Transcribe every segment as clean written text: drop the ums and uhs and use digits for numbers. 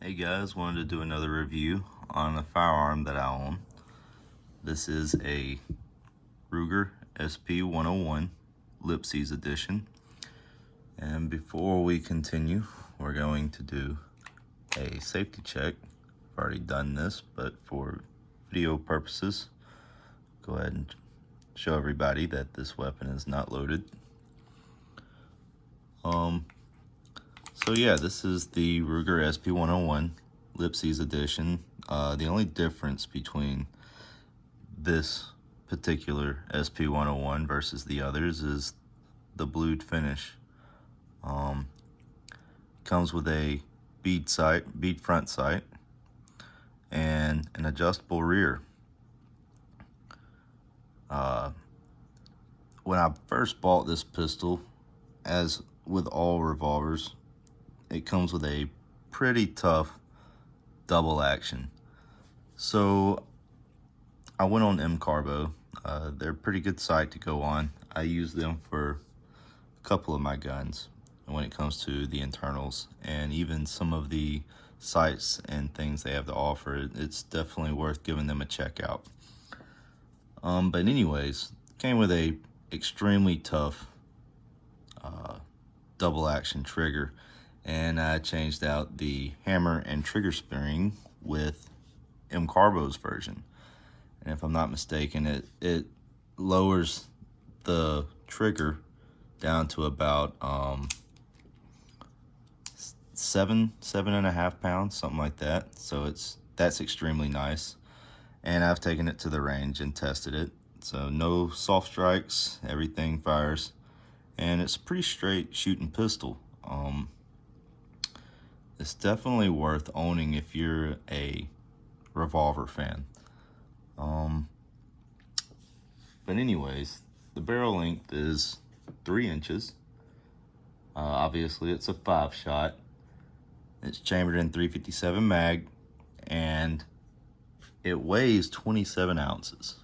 Hey guys, wanted to do another review on a firearm that I own. This is a Ruger SP101 Lipseys edition. And before we continue, we're going to do a safety check. I've already done this, but for video purposes, go ahead and show everybody that this weapon is not loaded. So yeah, this is the Ruger SP101 Lipseys edition. The only difference between this particular SP101 versus the others is the blued finish. Comes with a bead front sight, and an adjustable rear. When I first bought this pistol, as with all revolvers, it comes with a pretty tough double action. So I went on M-Carbo. They're a pretty good site to go on. I use them for a couple of my guns when it comes to the internals, and even some of the sites and things they have to offer. It's definitely worth giving them a check out. But anyways, came with a extremely tough double action trigger, and I changed out the hammer and trigger spring with M-Carbo's version. And if I'm not mistaken, it lowers the trigger down to about 7.5 pounds, something like that. So that's extremely nice. And I've taken it to the range and tested it. So no soft strikes, everything fires, and it's a pretty straight shooting pistol. It's definitely worth owning if you're a revolver fan. But anyways, the barrel length is 3 inches. Obviously it's a 5-shot. It's chambered in .357 mag, and it weighs 27 ounces.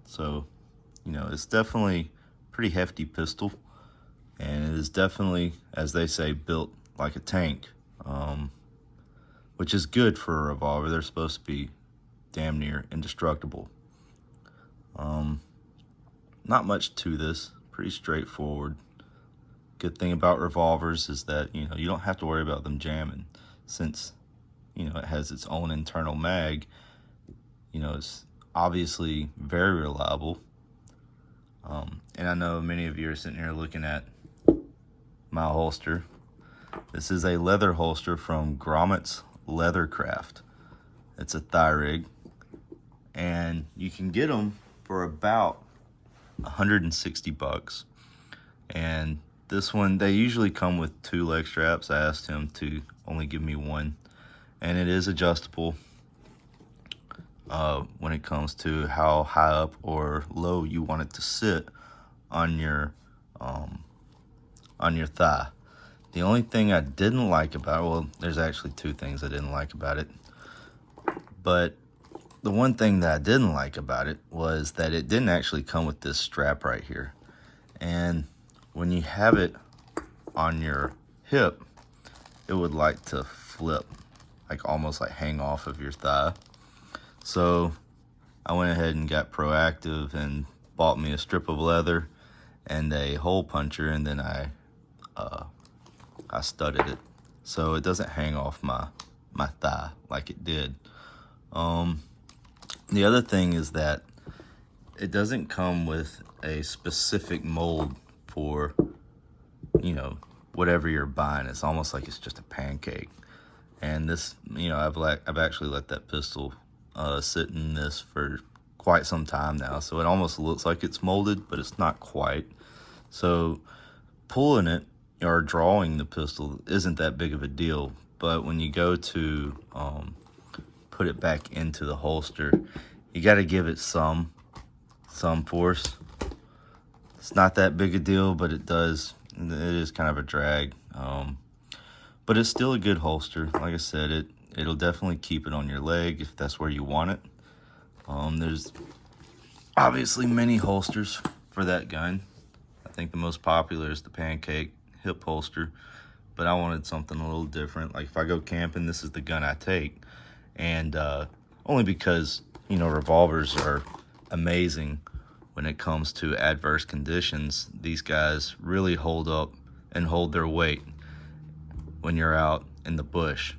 So, you know, it's definitely a pretty hefty pistol, and it is definitely, as they say, built like a tank, which is good for a revolver. They're supposed to be damn near indestructible. Not much to this, pretty straightforward. Good thing about revolvers is that, you know, you don't have to worry about them jamming, since, you know, it has its own internal mag. You know, it's obviously very reliable. And I know many of you are sitting here looking at my holster. This is a leather holster from Gromit's Leathercraft. It's a thigh rig, and you can get them for about $160. And this one, they usually come with 2 leg straps. I asked him to only give me 1, and it is adjustable when it comes to how high up or low you want it to sit on your thigh. The only thing I didn't like about it, well, there's actually 2 things I didn't like about it, but the one thing that I didn't like about it was that it didn't actually come with this strap right here. And when you have it on your hip, it would like to flip, like almost like hang off of your thigh. So I went ahead and got proactive and bought me a strip of leather and a hole puncher, and then I studded it so it doesn't hang off my thigh like it did. The other thing is that it doesn't come with a specific mold for, you know, whatever you're buying. It's almost like it's just a pancake. And this, you know, I've actually let that pistol sit in this for quite some time now, so it almost looks like it's molded, but it's not quite. So pulling it or drawing the pistol isn't that big of a deal, but when you go to put it back into the holster, you got to give it some force. It's not that big a deal, but it is kind of a drag. But it's still a good holster. Like I said, it'll definitely keep it on your leg if that's where you want it. There's obviously many holsters for that gun. I think the most popular is the pancake hip holster, but I wanted something a little different. Like if I go camping, this is the gun I take. And only because, you know, revolvers are amazing when it comes to adverse conditions. These guys really hold up and hold their weight when you're out in the bush.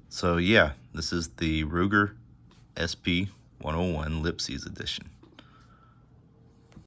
So yeah, this is the Ruger SP101 Lipseys edition.